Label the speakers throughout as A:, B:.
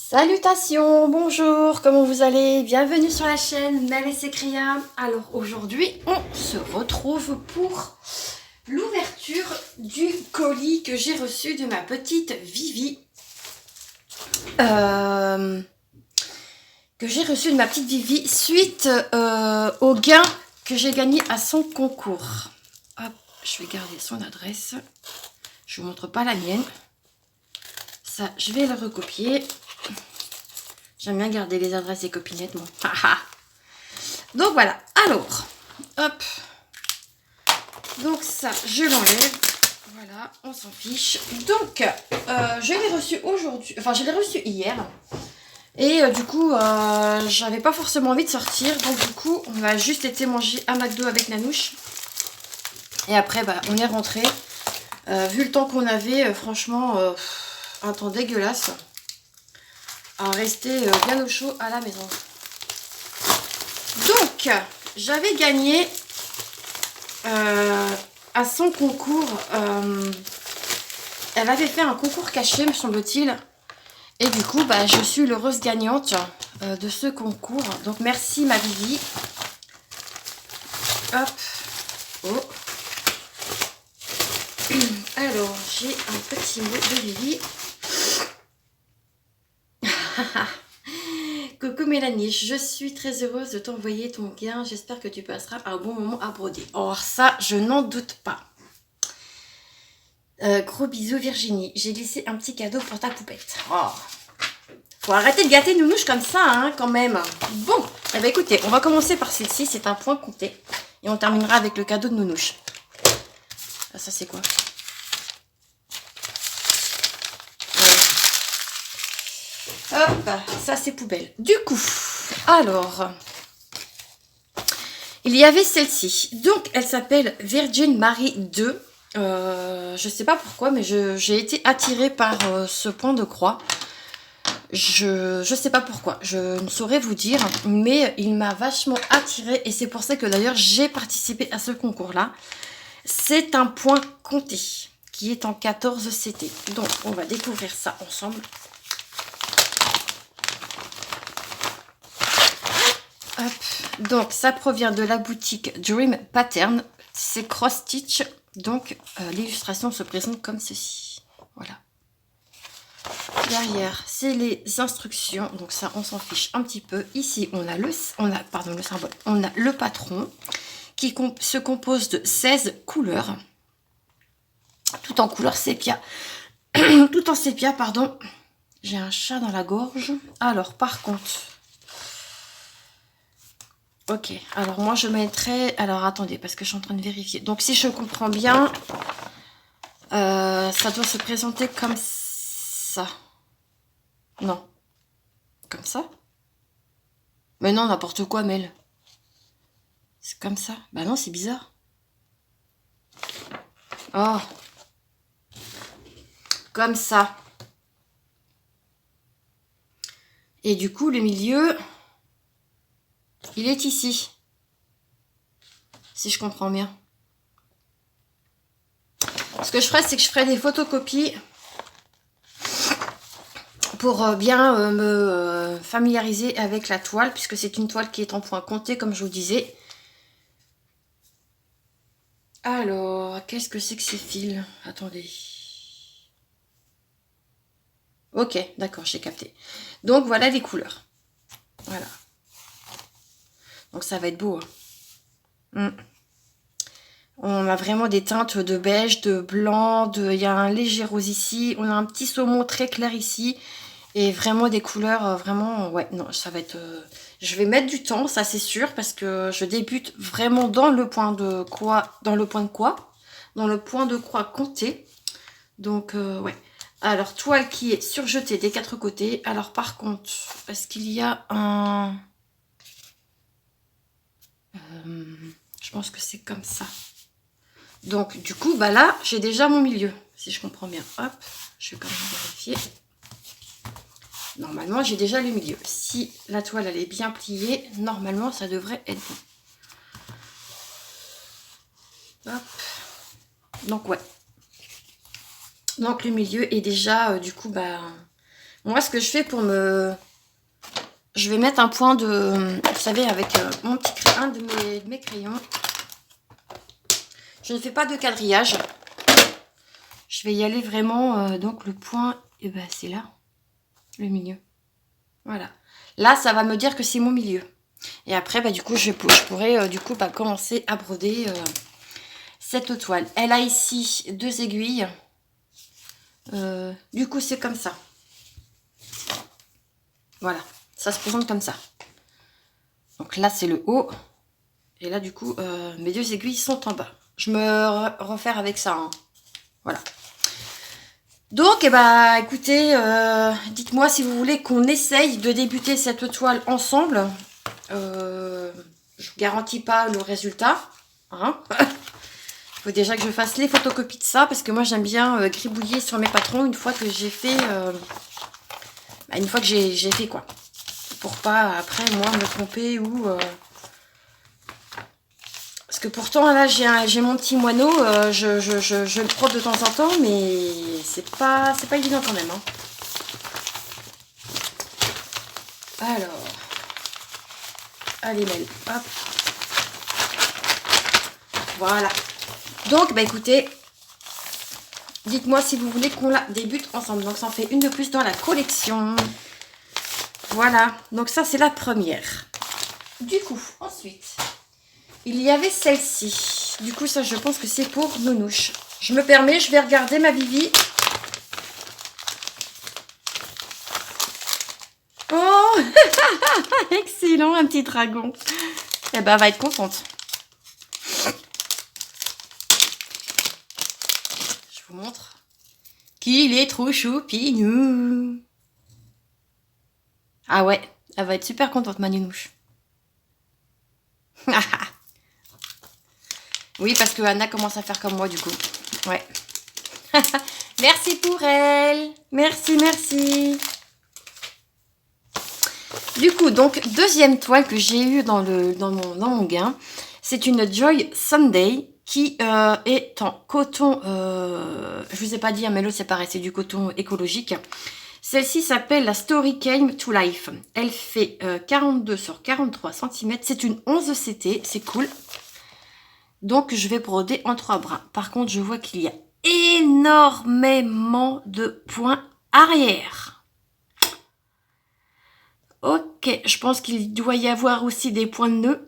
A: Salutations, bonjour, comment vous allez? Bienvenue sur la chaîne Mel et ses créas. Alors aujourd'hui, on se retrouve pour l'ouverture du colis que j'ai reçu de ma petite Vivi. Suite au gain que j'ai gagné à son concours. Hop, je vais garder son adresse. Je vous montre pas la mienne. Ça, je vais le recopier. J'aime bien garder les adresses des copinettes, moi. Donc voilà. Alors, hop. Donc ça, je l'enlève. Voilà, on s'en fiche. Donc, je l'ai reçu aujourd'hui. Enfin, je l'ai reçu hier. Et du coup, j'avais pas forcément envie de sortir. Donc du coup, on a juste été manger à McDo avec Nanouche. Et après, bah, on est rentré. Vu le temps qu'on avait, franchement, un temps dégueulasse. À rester bien au chaud à la maison. Donc, j'avais gagné à son concours. Elle avait fait un concours caché, me semble-t-il. Et du coup, bah, je suis l'heureuse gagnante de ce concours. Donc, merci ma Vivi. Hop. Oh. Alors, j'ai un petit mot de Vivi. Coucou Mélanie, je suis très heureuse de t'envoyer ton gain. J'espère que tu passeras un bon moment à broder. Or ça, je n'en doute pas. Gros bisous Virginie. J'ai glissé un petit cadeau pour ta poupette. Oh. Faut arrêter de gâter Nounouche comme ça, hein, quand même. Bon, eh ben écoutez, on va commencer par celle-ci. C'est un point compté. Et on terminera avec le cadeau de Nounouche. Ah, ça c'est quoi? Hop, ça c'est poubelle. Du coup, alors, il y avait celle-ci. Donc, elle s'appelle Virgin Mary 2. Je sais pas pourquoi, mais j'ai été attirée par ce point de croix. Je sais pas pourquoi, je ne saurais vous dire, mais il m'a vachement attirée et c'est pour ça que d'ailleurs j'ai participé à ce concours-là. C'est un point compté qui est en 14 CT. Donc, on va découvrir ça ensemble. Hop. Donc, ça provient de la boutique Dream Pattern. C'est cross-stitch. Donc, l'illustration se présente comme ceci. Voilà. Derrière, c'est les instructions. Donc, ça, on s'en fiche un petit peu. Ici, on a le symbole. On a le patron qui se compose de 16 couleurs. Tout en couleur sépia. Tout en sépia, pardon. J'ai un chat dans la gorge. Alors, par contre... Ok, alors moi je mettrais... Alors attendez, parce que je suis en train de vérifier. Donc si je comprends bien, ça doit se présenter comme ça. Non. Comme ça? Mais non, n'importe quoi, Mel. C'est comme ça. Bah non, c'est bizarre. Oh. Comme ça. Et du coup, le milieu... il est ici. Si je comprends bien. Ce que je ferai, c'est que je ferai des photocopies pour bien me familiariser avec la toile, puisque c'est une toile qui est en point compté, comme je vous disais. Alors, qu'est-ce que c'est que ces fils? Attendez. Ok, d'accord, j'ai capté. Donc, voilà les couleurs. Voilà. Donc, ça va être beau. Hein. On a vraiment des teintes de beige, de blanc, il y a un léger rose ici. On a un petit saumon très clair ici. Et vraiment des couleurs, vraiment... Ouais, non, ça va être... je vais mettre du temps, ça c'est sûr, parce que je débute vraiment dans le point de croix... Dans le point de croix compté. Donc, ouais. Alors, toile qui est surjetée des 4 côtés. Alors, par contre, est-ce qu'il y a un... je pense que c'est comme ça. Donc, du coup, bah là, j'ai déjà mon milieu, si je comprends bien. Hop, je vais quand même vérifier. Normalement, j'ai déjà le milieu. Si la toile, elle est bien pliée, normalement, ça devrait être bon. Hop. Donc, ouais. Donc, le milieu est déjà, du coup, bah, Moi, ce que je fais pour me... Je vais mettre un point de... Vous savez, avec mon petit crayon, un de mes crayons. Je ne fais pas de quadrillage. Je vais y aller vraiment... donc, le point, et ben, c'est là. Le milieu. Voilà. Là, ça va me dire que c'est mon milieu. Et après, bah, du coup, je pourrais du coup, bah, commencer à broder cette toile. Elle a ici 2 aiguilles. Du coup, c'est comme ça. Voilà. Ça se présente comme ça. Donc là, c'est le haut. Et là, du coup, mes 2 aiguilles sont en bas. Je me refaire avec ça. Hein. Voilà. Donc, eh ben, écoutez, dites-moi si vous voulez qu'on essaye de débuter cette toile ensemble. Je vous garantis pas le résultat. Hein. Il faut déjà que je fasse les photocopies de ça parce que moi j'aime bien gribouiller sur mes patrons une fois que j'ai fait une fois que j'ai fait quoi, pour pas après moi me tromper ou parce que pourtant là j'ai mon petit moineau, je le prends de temps en temps mais c'est pas évident quand même hein. Alors allez Mel, hop, voilà. Donc, bah écoutez, dites-moi si vous voulez qu'on la débute ensemble. Donc, ça en fait une de plus dans la collection. Voilà. Donc, ça, c'est la première. Du coup, ensuite, il y avait celle-ci. Du coup, ça, je pense que c'est pour Nounouche. Je me permets, je vais regarder ma Vivi. Oh excellent, un petit dragon. Eh ben, elle va être contente. Je vous montre qu'il est trop choupinou. Ah ouais, elle va être super contente, ma Nounouche. Oui, parce que Anna commence à faire comme moi, du coup. Ouais. Merci pour elle. Merci, merci. Du coup, donc, deuxième toile que j'ai eue dans mon gain. C'est une Joy Sunday qui est en coton. Je vous ai pas dit, mais l'autre, c'est pareil, c'est du coton écologique. Celle-ci s'appelle la Story Came to Life. Elle fait 42 sur 43 cm. C'est une 11 CT, c'est cool. Donc, je vais broder en 3 brins. Par contre, je vois qu'il y a énormément de points arrière. Ok, je pense qu'il doit y avoir aussi des points de nœud.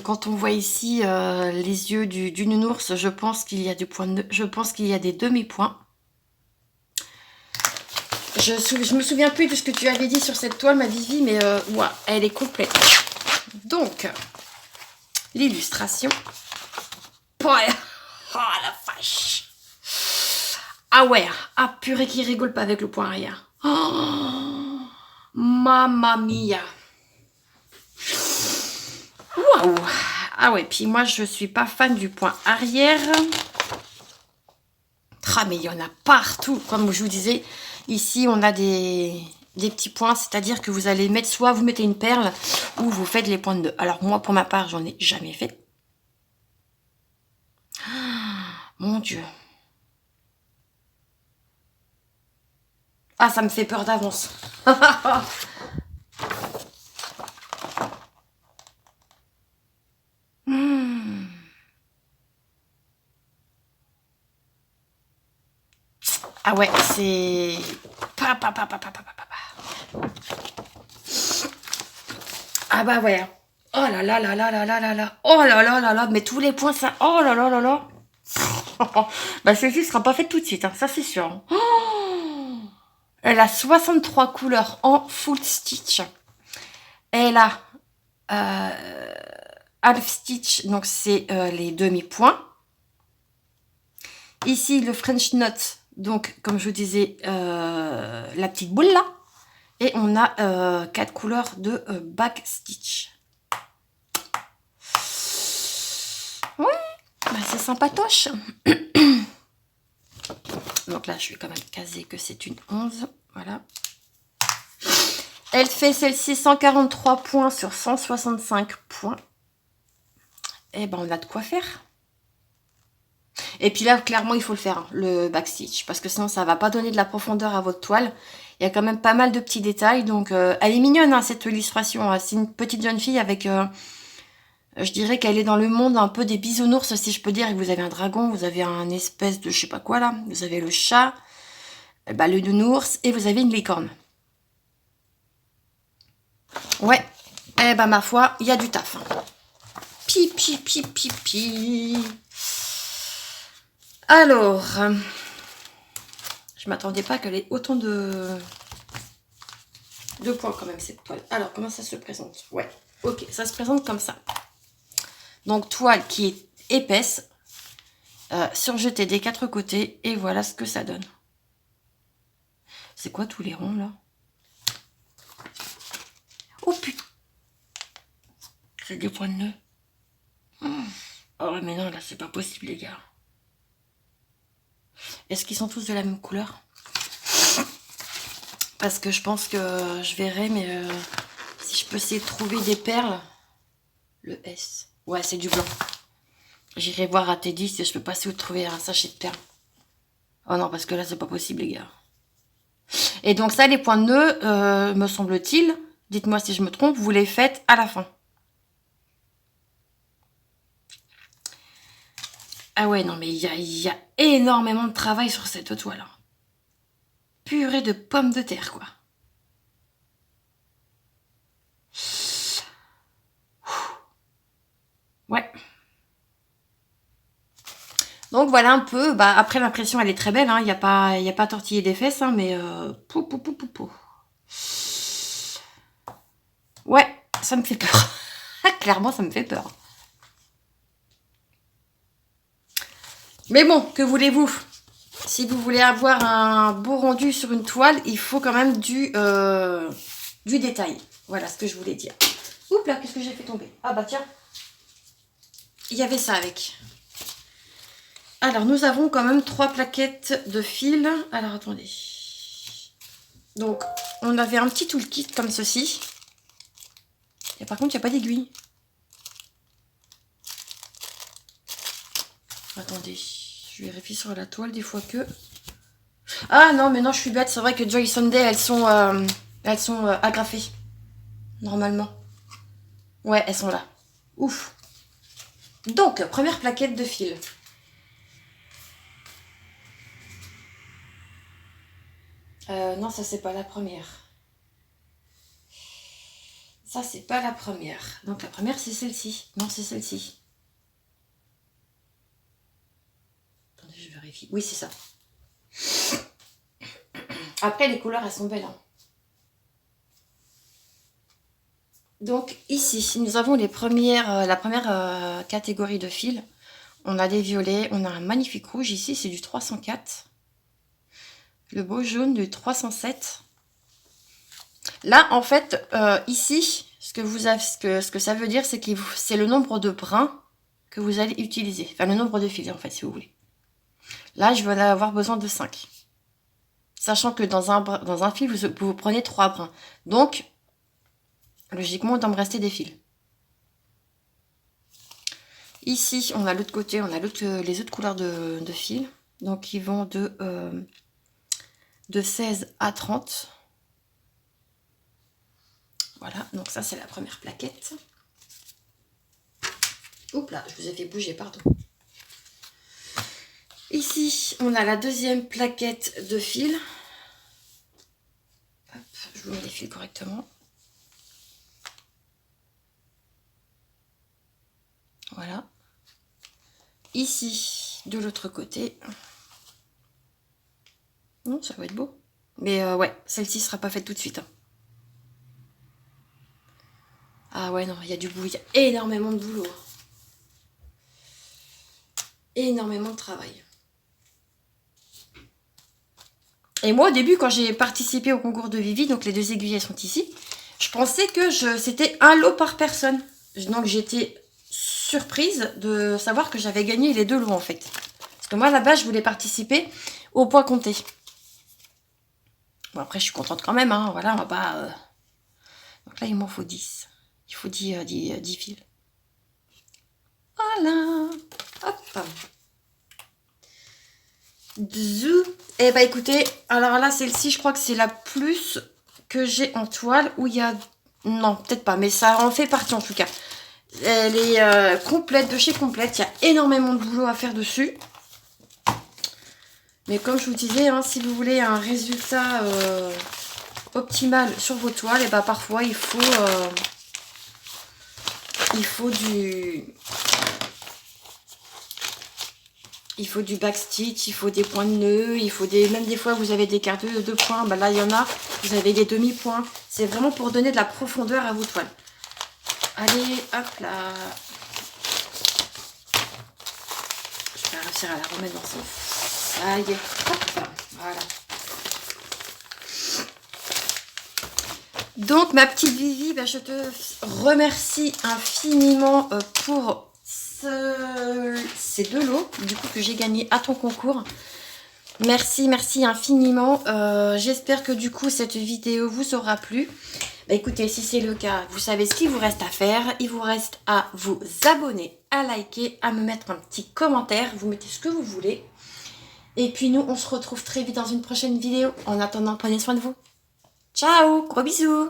A: Quand on voit ici les yeux du nounours, je pense qu'il y a des points de nœud. Je pense qu'il y a des demi-points. Je me souviens plus de ce que tu avais dit sur cette toile, ma Vivi, mais ouais, elle est complète. Donc, l'illustration. Oh la vache. Ah ouais, ah purée qui rigole pas avec le point arrière. Oh, mamma mia. Waouh. Ah ouais, puis moi je suis pas fan du point arrière. Ah mais il y en a partout. Comme je vous disais, ici on a des petits points, c'est-à-dire que vous allez mettre, soit vous mettez une perle, ou vous faites les points de nœud. Alors moi pour ma part, j'en ai jamais fait. Mon Dieu. Ah, ça me fait peur d'avance. Ah ouais, c'est... Ah bah ouais. Oh là là là là là là là là. Oh là là là là. Mais tous les points, ça... Oh là là là là. Bah celle-ci sera pas faite tout de suite, hein, ça c'est sûr. Oh, elle a 63 couleurs en full stitch. Elle a half stitch, donc c'est les demi-points. Ici le French knot, donc comme je vous disais, la petite boule là. Et on a 4 couleurs de back stitch. Oui, bah c'est sympatoche. Donc là, je vais quand même caser que c'est une 11. Voilà. Elle fait celle-ci 143 points sur 165 points. Et ben, on a de quoi faire. Et puis là, clairement, il faut le faire, hein, le backstitch, parce que sinon, ça va pas donner de la profondeur à votre toile. Il y a quand même pas mal de petits détails, donc elle est mignonne, hein, cette illustration. Hein. C'est une petite jeune fille avec, je dirais qu'elle est dans le monde un peu des bisounours, si je peux dire. Et vous avez un dragon, vous avez un espèce de je sais pas quoi là, vous avez le chat, bah, le nounours, et vous avez une licorne. Ouais, eh ben ma foi, il y a du taf. Hein. Pi, pi, pi, pi, pi. Alors, je m'attendais pas qu'elle ait autant de points quand même cette toile. Alors, comment ça se présente? Ouais, ok, ça se présente comme ça. Donc, toile qui est épaisse, surjetée des 4 côtés, et voilà ce que ça donne. C'est quoi tous les ronds là? Oh putain! C'est des points de nœud. Oh mais non, là c'est pas possible les gars. Est-ce qu'ils sont tous de la même couleur? Parce que je pense que je verrai, mais si je peux essayer de trouver des perles. Le S. Ouais, c'est du blanc. J'irai voir à Teddy si je peux pas essayer de trouver un sachet de perles. Oh non, parce que là c'est pas possible les gars. Et donc ça, les points de nœud, me semble-t-il, dites-moi si je me trompe, vous les faites à la fin. Ah ouais, non, mais il y a énormément de travail sur cette toile. Hein. Purée de pommes de terre, quoi. Ouais. Donc voilà un peu. Bah, après, l'impression, elle est très belle. Il n'y a pas tortillé des fesses, hein, mais... Ouais, ça me fait peur. Clairement, ça me fait peur. Mais bon, que voulez-vous? Si vous voulez avoir un beau rendu sur une toile, il faut quand même du détail. Voilà ce que je voulais dire. Oups là, qu'est-ce que j'ai fait tomber? Ah bah tiens, il y avait ça avec. Alors, nous avons quand même 3 plaquettes de fil. Alors, attendez. Donc, on avait un petit toolkit comme ceci. Et par contre, il n'y a pas d'aiguille. Attendez, je vérifie sur la toile des fois que... Ah non, mais non, je suis bête. C'est vrai que Joy Sunday, elles sont agrafées. Normalement. Ouais, elles sont là. Ouf. Donc, première plaquette de fil. Non, ça c'est pas la première. Ça c'est pas la première. Donc la première c'est celle-ci. Non, c'est celle-ci. Attendez, je vérifie. Oui, c'est ça. Après, les couleurs, elles sont belles. Hein. Donc ici, nous avons la première catégorie de fils. On a des violets, on a un magnifique rouge. Ici, c'est du 304. Le beau jaune du 307. Là, en fait, ici, ce que ça veut dire, c'est que c'est le nombre de brins que vous allez utiliser. Enfin, le nombre de fils, en fait, si vous voulez. Là, je vais avoir besoin de 5. Sachant que dans un fil, vous prenez 3 brins. Donc, logiquement, il doit me rester des fils. Ici, on a l'autre côté, on a les autres couleurs de fils. Donc, ils vont de 16 à 30. Voilà, donc ça, c'est la première plaquette. Oups là, je vous ai fait bouger, pardon. Ici, on a la deuxième plaquette de fils. Hop, je vous mets les fils correctement. Voilà. Ici, de l'autre côté. Non, ça va être beau. Mais ouais, celle-ci ne sera pas faite tout de suite. Hein. Ah ouais, non, il y a du boulot. Il y a énormément de boulot. Hein. Énormément de travail. Et moi, au début, quand j'ai participé au concours de Vivi, donc les 2 aiguilles sont ici, je pensais que c'était un lot par personne. Donc j'étais surprise de savoir que j'avais gagné les 2 lots en fait. Parce que moi, là-bas, je voulais participer au point compté. Bon, après, je suis contente quand même, hein. Voilà, on va pas... Donc là, il m'en faut 10. Il faut 10 fils. Voilà. Hop. Bzou. Eh bah écoutez, alors là, celle-ci, je crois que c'est la plus que j'ai en toile où il y a... Non, peut-être pas, mais ça en fait partie en tout cas. Elle est complète, de chez Complète. Il y a énormément de boulot à faire dessus. Mais comme je vous disais, hein, si vous voulez un résultat optimal sur vos toiles, et bah parfois il faut du backstitch, il faut des points de nœud, il faut même des fois vous avez des quarts de points, bah là il y en a, vous avez des demi-points. C'est vraiment pour donner de la profondeur à vos toiles. Allez, hop là. Je vais réussir à la remettre dans son... Ça y est, hop, voilà. Donc ma petite Vivi, bah, je te remercie infiniment pour ces 2 lots du coup que j'ai gagné à ton concours. Merci, merci infiniment. J'espère que du coup cette vidéo vous aura plu. Bah, écoutez, si c'est le cas, vous savez ce qu'il vous reste à faire. Il vous reste à vous abonner, à liker, à me mettre un petit commentaire. Vous mettez ce que vous voulez. Et puis nous, on se retrouve très vite dans une prochaine vidéo. En attendant, prenez soin de vous. Ciao, gros bisous.